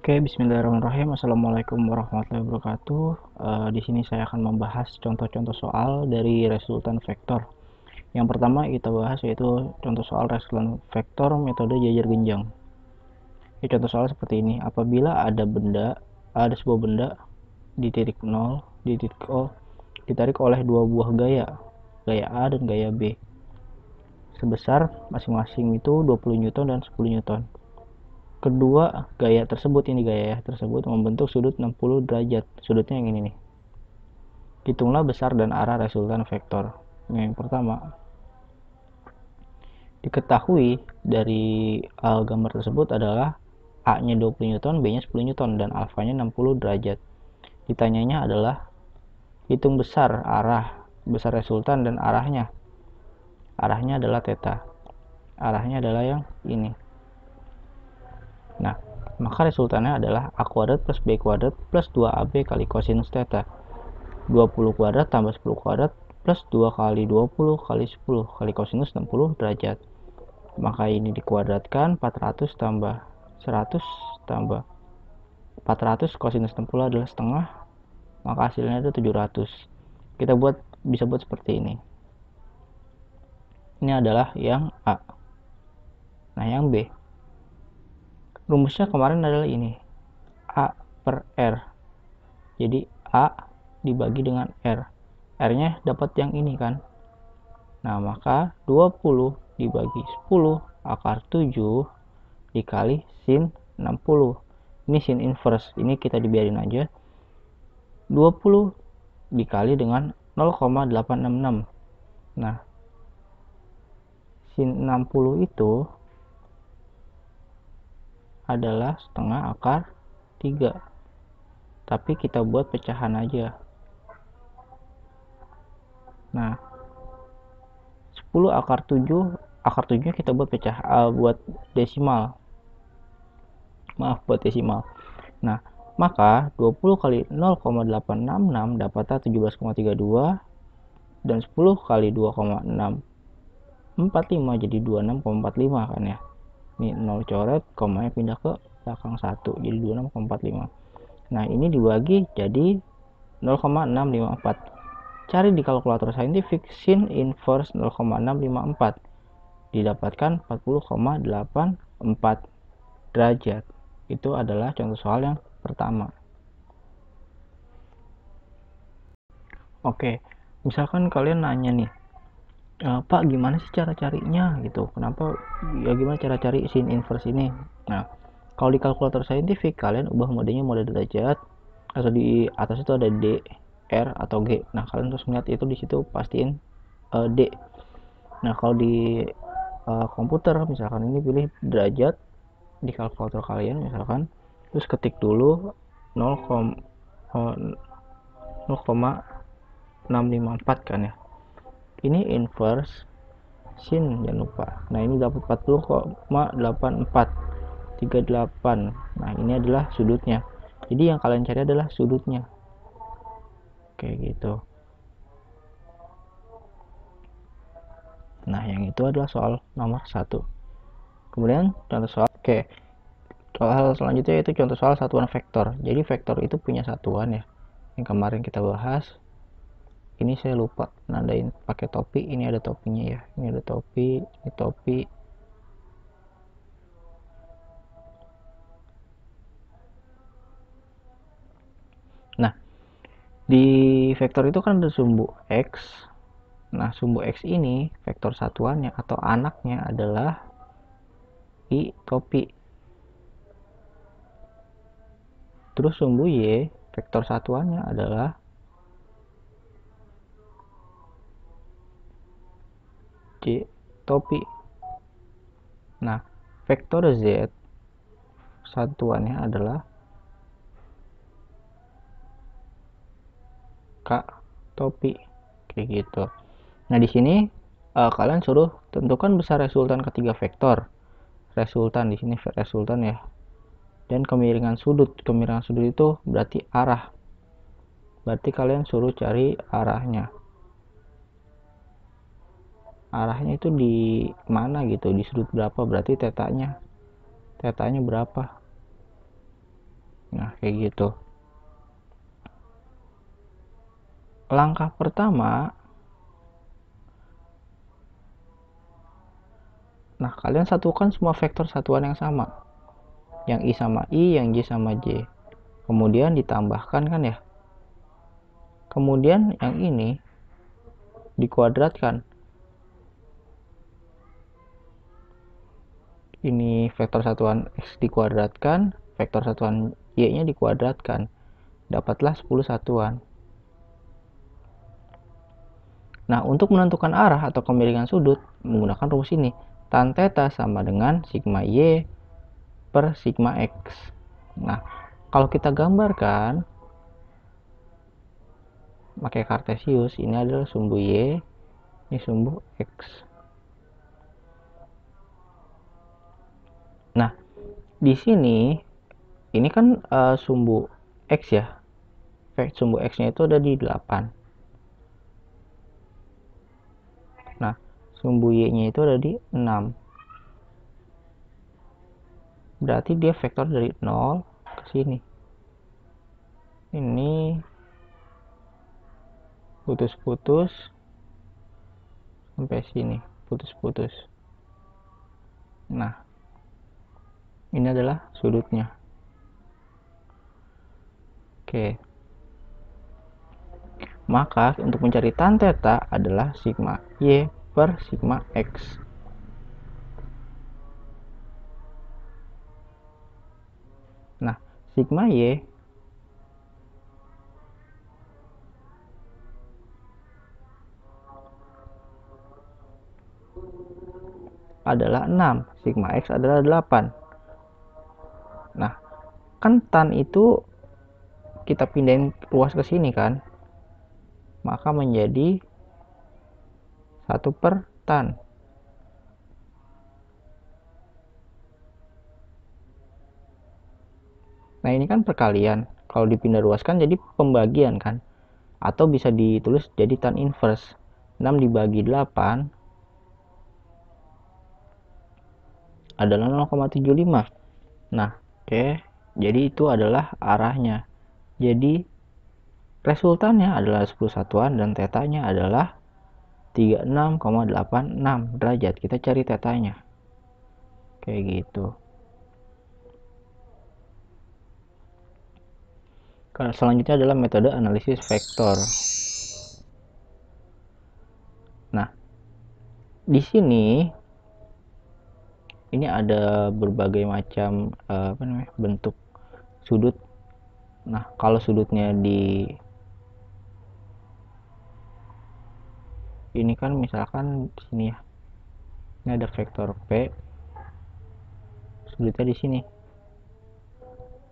Oke, bismillahirrahmanirrahim. Assalamualaikum warahmatullahi wabarakatuh. Di sini saya akan membahas contoh-contoh soal dari resultan vektor. Yang pertama kita bahas yaitu contoh soal resultan vektor metode jajar genjang. Contoh soal seperti ini. Apabila ada sebuah benda di titik 0, di titik O, ditarik oleh dua buah gaya A dan gaya B, sebesar masing-masing itu 20 Newton dan 10 Newton. Kedua gaya tersebut membentuk sudut 60 derajat. Sudutnya yang ini nih. Hitunglah besar dan arah resultan vektor. Yang pertama, diketahui dari gambar tersebut adalah A-nya 20 Newton, B-nya 10 Newton, dan alfanya 60 derajat. Ditanyanya adalah hitung besar resultan dan arahnya. Arahnya adalah theta. Arahnya adalah yang ini. Nah, maka resultannya adalah A kuadrat plus B kuadrat plus 2AB kali kosinus theta. 20 kuadrat tambah 10 kuadrat plus 2 kali 20 kali 10 kali kosinus 60 derajat. Maka ini dikuadratkan, 400 tambah 100 tambah 400 kosinus 60 adalah setengah, maka hasilnya ada 700. Kita bisa buat seperti ini. Ini adalah yang A. Nah, yang B. Rumusnya kemarin adalah ini. A per R. Jadi A dibagi dengan R. R-nya dapat yang ini kan. Nah, maka 20 dibagi 10 akar 7 dikali sin 60. Ini sin inverse. Ini kita dibiarin aja. 20 dikali dengan 0,866. Nah, sin 60 itu adalah setengah akar 3. Tapi kita buat pecahan aja. Nah, 10 akar 7 kita buat buat desimal. Nah, maka 20 kali 0,866 dapatnya 17,32 dan 10 kali 2,645 jadi 26,45 kan ya. Ini 0 coret, komanya pindah ke belakang 1 jadi 26,45. Nah, ini dibagi jadi 0,654. Cari di kalkulator saintifik sin inverse 0,654. Didapatkan 40,84 derajat. Itu adalah contoh soal yang pertama. Oke, misalkan kalian nanya nih, Pak gimana sih cara carinya gitu, kenapa ya, gimana cara cari sin inverse ini. Nah, kalau di kalkulator saintifik kalian ubah modenya mode derajat, atau di atas itu ada D, R atau G. Nah, kalian terus melihat itu di situ pastiin D. Nah, kalau di komputer misalkan ini pilih derajat di kalkulator kalian misalkan, terus ketik dulu 0,654 kan ya. Ini inverse sin, jangan lupa. Nah, ini dapat 40,8438. Nah, ini adalah sudutnya. Jadi yang kalian cari adalah sudutnya. Kayak gitu. Nah, yang itu adalah soal nomor 1. Kemudian contoh soal, soal selanjutnya yaitu contoh soal satuan vektor. Jadi vektor itu punya satuan ya. Yang kemarin kita bahas. Ini saya lupa nandain pakai topi. Ini ada topinya ya. Ini ada topi, ini topi. Nah, di vektor itu kan ada sumbu X. Nah, sumbu X ini vektor satuannya atau anaknya adalah I topi. Terus sumbu Y vektor satuannya adalah J topi. Nah, vektor Z satuannya adalah K topi. Kayak gitu. Nah, di sini kalian suruh tentukan besar resultan ketiga vektor. Resultan di sini resultan ya. Dan kemiringan sudut. Kemiringan sudut itu berarti arah. Berarti kalian suruh cari arahnya. Arahnya itu di mana gitu, di sudut berapa, berarti tetanya berapa. Nah, kayak gitu. Langkah pertama, nah kalian satukan semua vektor satuan yang sama. Yang I sama I, yang J sama J. Kemudian ditambahkan kan ya. Kemudian yang ini dikuadratkan. Ini vektor satuan X dikuadratkan, vektor satuan Y-nya dikuadratkan. Dapatlah 10 satuan. Nah, untuk menentukan arah atau kemiringan sudut, menggunakan rumus ini. Tan theta sama dengan sigma Y per sigma X. Nah, kalau kita gambarkan, pakai kartesius, ini adalah sumbu Y, ini sumbu X. Nah, di sini, ini kan sumbu X ya. Sumbu X-nya itu ada di 8. Nah, sumbu Y-nya itu ada di 6. Berarti dia vektor dari 0 ke sini. Ini putus-putus sampai sini, putus-putus. Nah, ini adalah sudutnya. Oke. Maka untuk mencari tan theta adalah sigma Y per sigma X. Nah, sigma Y adalah 6, sigma X adalah 8. Nah, kan tan itu kita pindahin ruas ke sini kan, maka menjadi 1 per tan. Nah, ini kan perkalian. Kalau dipindah ruaskan jadi pembagian kan. Atau bisa ditulis jadi tan inverse. 6 dibagi 8 adalah 0,75. Nah, oke. Jadi itu adalah arahnya. Jadi resultannya adalah 10 satuan dan tetanya adalah 36,86 derajat. Kita cari tetanya. Kayak gitu. Selanjutnya adalah metode analisis vektor. Nah, di sini ini ada berbagai macam bentuk sudut. Nah, kalau sudutnya di ini kan misalkan di sini ya. Ini ada vektor P. Sudutnya di sini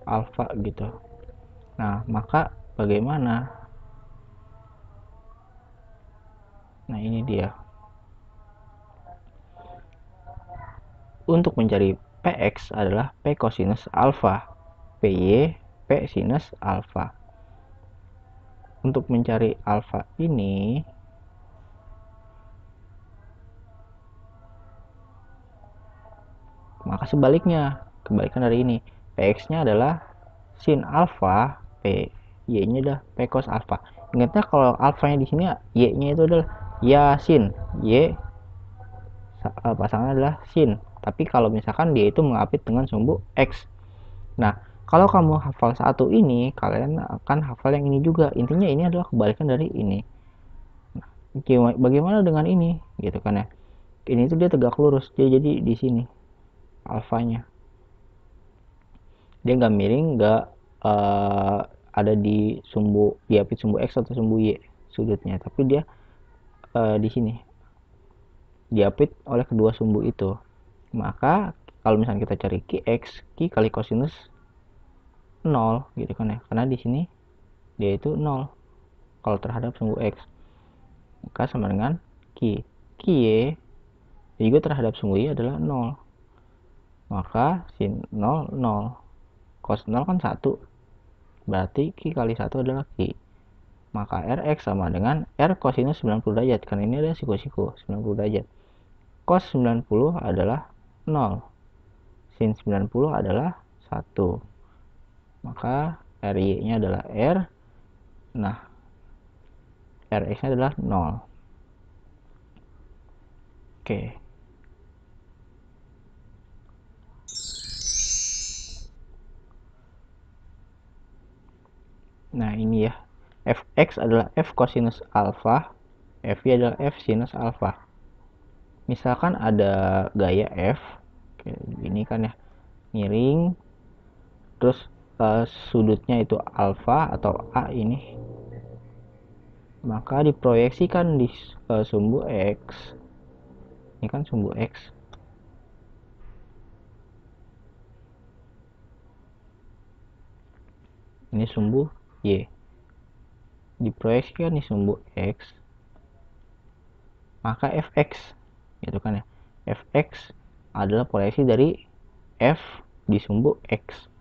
alfa gitu. Nah, maka bagaimana? Nah, ini dia. Untuk mencari Px adalah P cosinus alfa, Py P sinus alfa. Untuk mencari alfa ini, maka sebaliknya, kebalikan dari ini. Px-nya adalah sin alfa, Y-nya adalah P cos alfa. Ingatnya kalau alfanya di sini, Y-nya itu adalah ya sin, Y pasangan adalah sin. Tapi kalau misalkan dia itu mengapit dengan sumbu X. Nah, kalau kamu hafal satu ini, kalian akan hafal yang ini juga. Intinya ini adalah kebalikan dari ini. Nah, bagaimana dengan ini? Gitu kan ya. Ini tuh dia tegak lurus. Dia jadi di sini alfanya. Dia nggak miring, nggak ada di sumbu, diapit sumbu X atau sumbu Y sudutnya. Tapi dia di sini diapit oleh kedua sumbu itu. Maka kalau misalnya kita cari Qx, Q kali kosinus 0 gitu kan ya, karena di sini dia itu 0 kalau terhadap sumbu X, maka sama dengan Q. Q juga terhadap sumbu Y adalah 0, maka sin 0 0, cos 0 kan 1, berarti Q kali 1 adalah Q, maka Rx sama dengan R kosinus 90 derajat, karena ini ada siku-siku 90 derajat. Cos 90 adalah 0, sin 90 adalah 1. maka RY nya adalah R. Nah, Rx nya adalah 0. Oke. Nah, ini ya. Fx adalah F cosinus alpha, Fy adalah F sinus alpha. Misalkan ada gaya F, kayak gini kan ya, miring, terus sudutnya itu alpha atau A ini, maka diproyeksikan di sumbu X. Ini kan sumbu X. Ini sumbu Y. Diproyeksikan di sumbu X, maka Fx gitu kan ya. Fx adalah proyeksi dari F di sumbu X.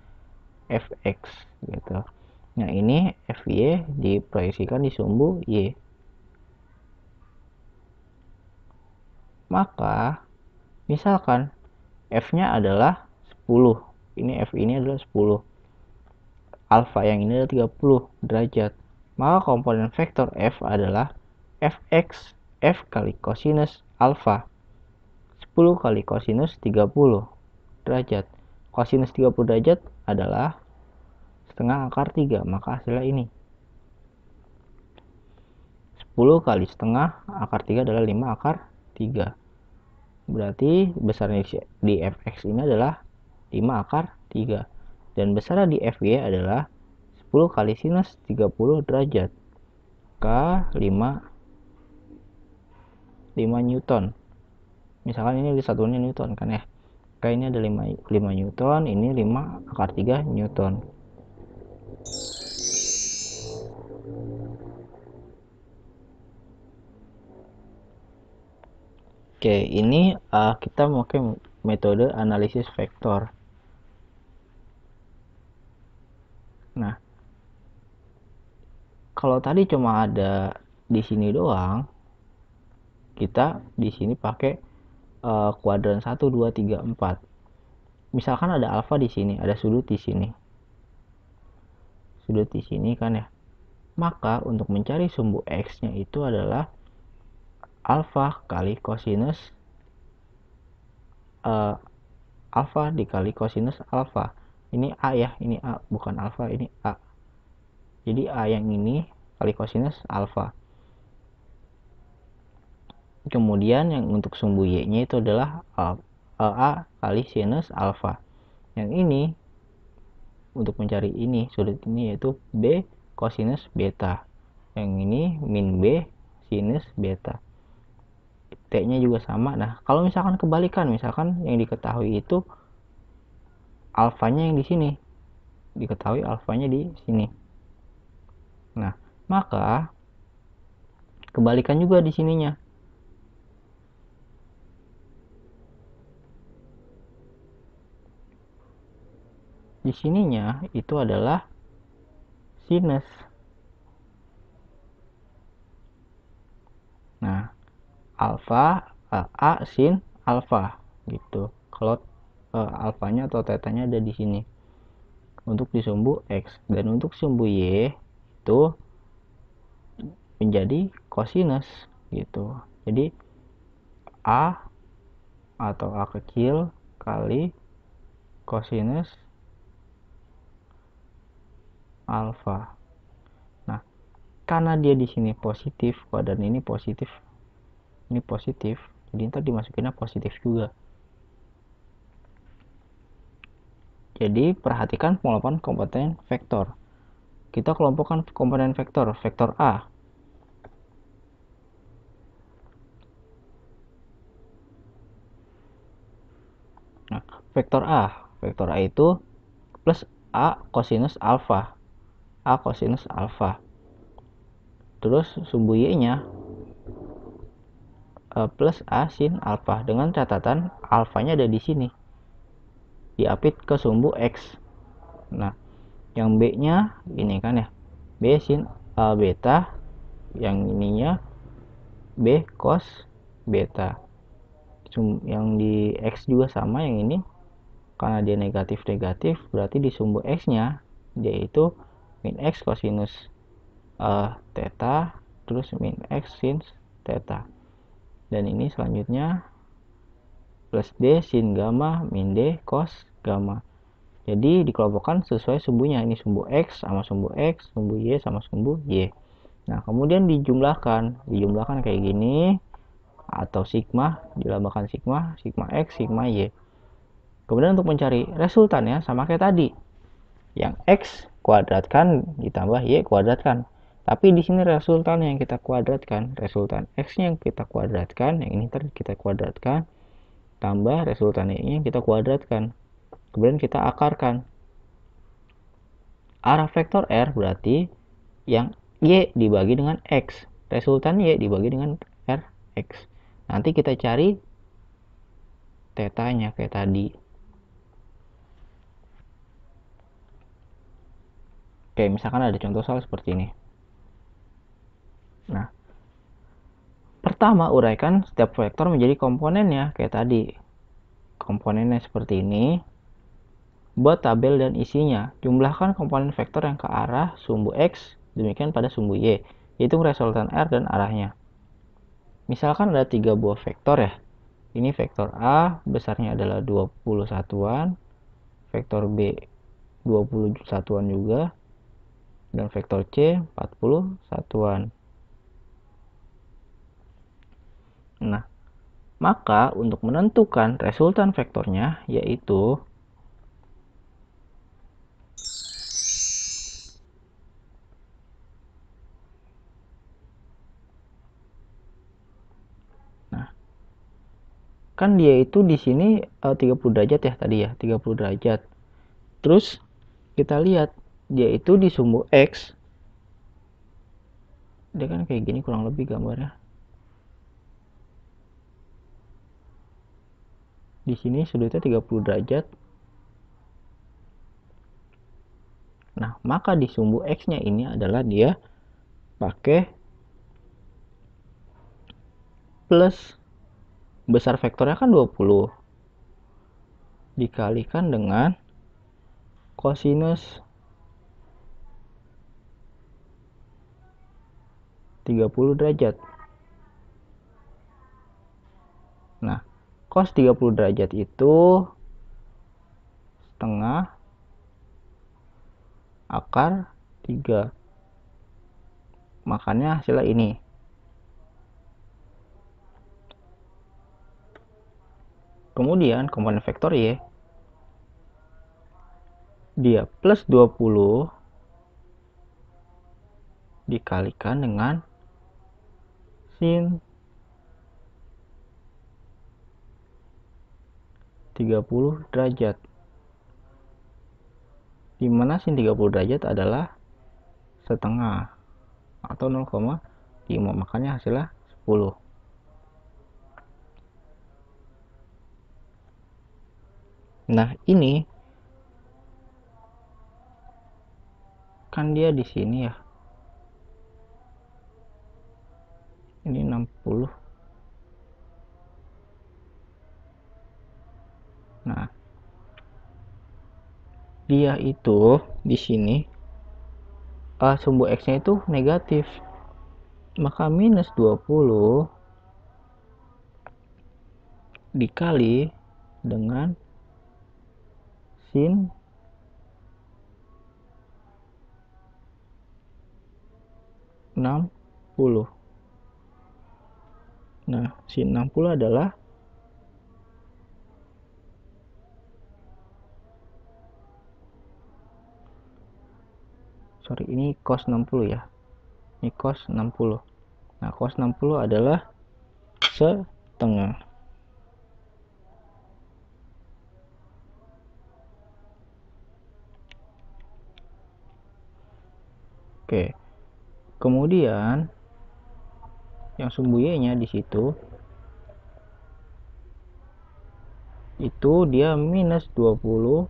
Fx gitu. Nah, ini Fy diproyeksikan di sumbu Y. Maka misalkan F-nya adalah 10. Ini F ini adalah 10. Alfa yang ini adalah 30 derajat. Maka komponen vektor F adalah Fx F kali kosinus alfa. 10 kali kosinus 30 derajat. Kosinus 30 derajat adalah setengah akar 3, maka hasilnya ini. 10 kali setengah akar 3 adalah 5 akar 3. Berarti besarnya di Fx ini adalah 5 akar 3. Dan besarnya di Fy adalah 10 kali sinus 30 derajat. K 5 Newton. Misalkan ini disatuannya Newton kan ya. K ini ada 5 Newton, ini 5 akar 3 Newton. Oke, ini kita memakai metode analisis vektor. Nah, kalau tadi cuma ada di sini doang, kita di sini pakai kuadran 1 2 3 4. Misalkan ada alfa di sini, ada sudut di sini. Sudut di sini kan ya. Maka untuk mencari sumbu X-nya itu adalah alfa kali kosinus alfa dikali kosinus alfa. Ini A ya, ini A, bukan alfa, ini A. Jadi A yang ini kali kosinus alfa. Kemudian yang untuk sumbu Y-nya itu adalah A kali sinus alfa. Yang ini untuk mencari ini sudut ini yaitu B kosinus beta. Yang ini min B sinus beta. T-nya juga sama. Nah, kalau misalkan kebalikan, misalkan yang diketahui itu alfanya yang di sini. Diketahui alfanya di sini. Nah, maka kebalikan juga di sininya. Di sininya itu adalah sinus. Nah, alfa A sin alfa gitu. Kalau alfanya atau tetanya ada di sini. Untuk di sumbu X dan untuk sumbu Y itu menjadi kosinus gitu. Jadi A atau A kecil kali kosinus alfa. Nah, karena dia di sini positif, kuadran ini positif, ini positif, jadi ntar dimasukinnya positif juga. Jadi perhatikan pengelompokan komponen vektor. Kita kelompokkan komponen vektor, vektor A. Nah, vektor A itu plus A kosinus alfa. A kosinus alfa. Terus sumbu Y-nya plus A sin alfa dengan catatan alfanya ada di sini. Diapit ke sumbu X. Nah, yang B-nya ini kan ya. B sin beta, yang ininya B cos beta. Yang di X juga sama, yang ini karena dia negatif berarti di sumbu X-nya yaitu min X kosinus theta terus min X sin theta, dan ini selanjutnya plus D sin gamma min D cos gamma. Jadi dikelompokkan sesuai sumbunya, ini sumbu X sama sumbu X, sumbu Y sama sumbu Y. Nah kemudian dijumlahkan kayak gini, atau sigma, dilambangkan sigma, sigma X, sigma Y. Kemudian untuk mencari resultannya sama kayak tadi, yang X kuadratkan ditambah Y kuadratkan. Tapi di sini resultan yang kita kuadratkan, resultan X-nya yang kita kuadratkan, yang ini tadi kita kuadratkan, tambah resultan Y-nya yang kita kuadratkan. Kemudian kita akarkan. Arah vektor R berarti yang Y dibagi dengan X. Resultan Y dibagi dengan Rx. Nanti kita cari tetanya kayak tadi. Oke, misalkan ada contoh soal seperti ini. Nah, pertama uraikan setiap vektor menjadi komponennya kayak tadi. Komponennya seperti ini. Buat tabel dan isinya. Jumlahkan komponen vektor yang ke arah sumbu X, demikian pada sumbu Y. Hitung resultan R dan arahnya. Misalkan ada 3 buah vektor ya. Ini vektor A besarnya adalah 20 satuan, vektor B 20 satuan juga, dan vektor C 40 satuan. Nah, maka untuk menentukan resultan vektornya yaitu kan dia itu di sini 30 derajat ya tadi ya, 30 derajat. Terus kita lihat dia itu di sumbu X. Dia kan kayak gini kurang lebih gambarnya. Di sini sudutnya 30 derajat. Nah, maka di sumbu X-nya ini adalah dia pakai plus, besar vektornya kan 20 dikalikan dengan kosinus 30 derajat. Nah, cos 30 derajat itu setengah akar 3. Makanya hasilnya ini. Kemudian komponen vektor Y dia plus 20 dikalikan dengan sin 30 derajat. Dimana sin 30 derajat adalah setengah atau 0,5, makanya hasilnya 10. Nah, ini kan dia di sini ya. Ini 60. Nah, dia itu di sini sumbu X-nya itu negatif. Maka minus 20 dikali dengan sin 60. Nah, sin 60 adalah ini cos 60 ya. Ini cos 60. Nah, cos 60 adalah setengah. Oke. Kemudian yang sumbu Y-nya di situ itu dia minus 20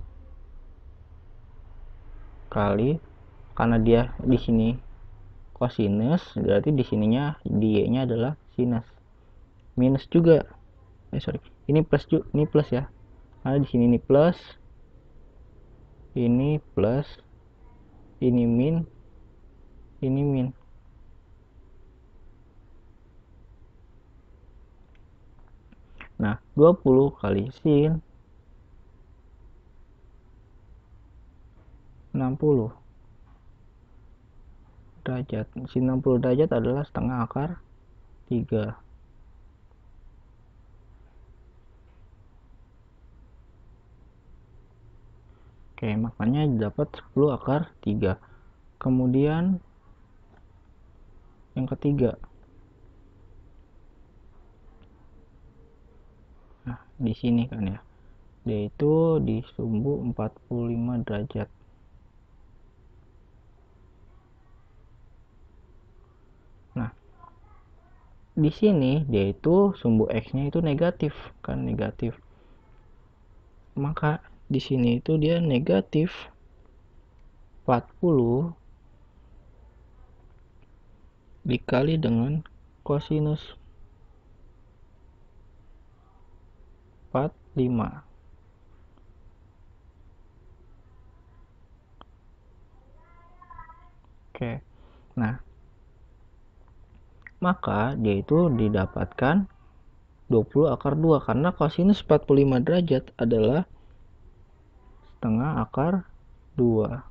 kali, karena dia di sini kosinus, berarti di sininya di Y-nya adalah sinus. Minus juga. Ini plus juga, ini plus ya. Karena di sini ini plus, ini plus, ini min, ini min. Nah, 20 kali sin 60 derajat. Sin 60 derajat adalah setengah akar 3. Oke, makanya dapat 10 akar 3. Kemudian yang ketiga. Nah, di sini kan ya. Dia itu di sumbu 45 derajat. Nah, di sini dia itu sumbu X-nya itu negatif, kan negatif. Maka di sini itu dia negatif 40 dikali dengan kosinus 45. Oke. Nah, maka dia itu didapatkan 20 akar 2 karena kosinus 45 derajat adalah setengah akar 2.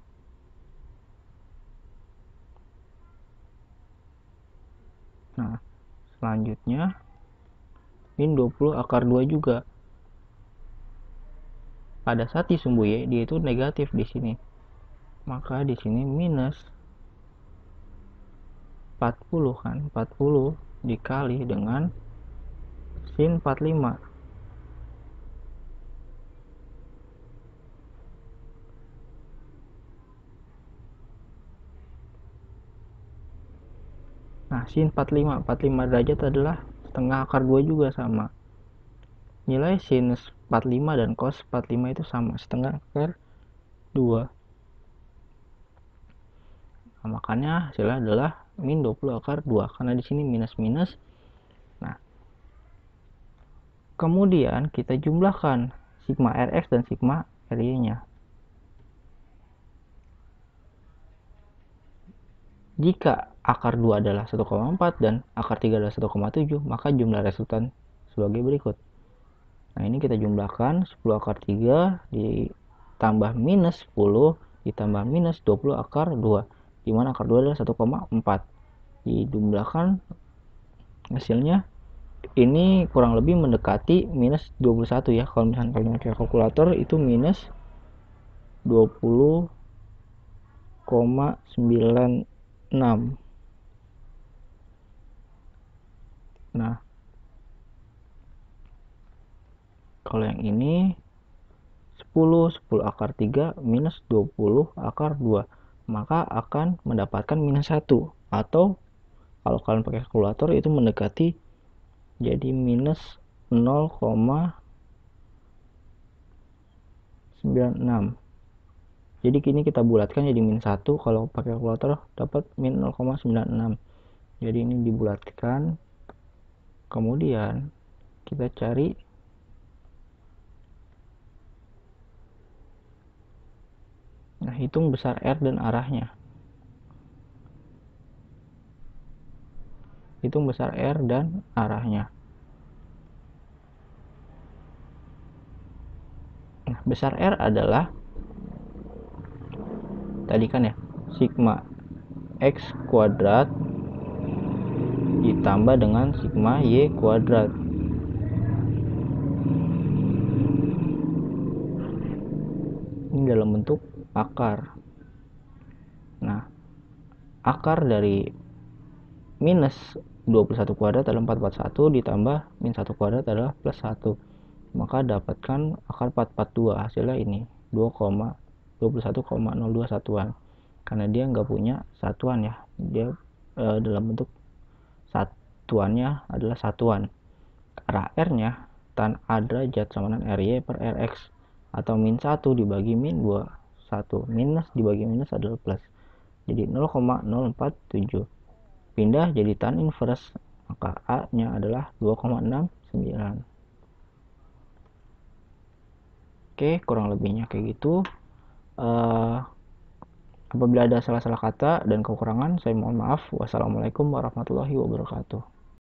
Nah, selanjutnya min 20 akar 2 juga. Pada saat di sumbu Y dia itu negatif di sini. Maka di sini minus 40 kan, 40 dikali dengan sin 45. Nah, sin 45 derajat adalah setengah akar 2 juga sama. Nilai sinus 45 dan cos 45 itu sama, setengah akar 2. Nah, makanya hasilnya adalah min 20 akar 2 karena di sini minus. Nah, kemudian kita jumlahkan sigma Rx dan sigma Ry-nya. Jika akar 2 adalah 1,4 dan akar 3 adalah 1,7, maka jumlah resultan sebagai berikut. Nah, ini kita jumlahkan 10 akar 3 ditambah minus 10 ditambah minus 20 akar 2, di mana akar 2 adalah 1,4. Dijumlahkan hasilnya ini kurang lebih mendekati minus 21 ya. Kalau misalnya kalian pakai kalkulator itu minus 20,96. Nah, kalau yang ini 10 akar 3 minus 20 akar 2, maka akan mendapatkan minus 1. Atau kalau kalian pakai kalkulator itu mendekati jadi minus 0,96. Jadi kini kita bulatkan jadi min 1. Kalau pakai kalkulator dapat min 0,96. Jadi ini dibulatkan. Kemudian kita cari hitung besar R dan arahnya. Hitung besar R dan arahnya. Nah, besar R adalah tadi kan ya, sigma X kuadrat ditambah dengan sigma Y kuadrat. Ini dalam bentuk akar. Nah, akar dari minus 21 kuadrat adalah 441 ditambah min 1 kuadrat adalah plus 1. Maka dapatkan akar 442. Hasilnya ini 2,21,02 satuan. Karena dia nggak punya satuan ya. Dia dalam bentuk satuannya adalah satuan. Arah R-nya tan A derajat sama dengan RY per RX. Atau min 1 dibagi min 21. Minus dibagi minus adalah plus. Jadi 0,047. Pindah jadi tan inverse, maka A nya adalah 2,69. Oke, kurang lebihnya kayak gitu. Apabila ada salah-salah kata dan kekurangan, saya mohon maaf. Wassalamualaikum warahmatullahi wabarakatuh.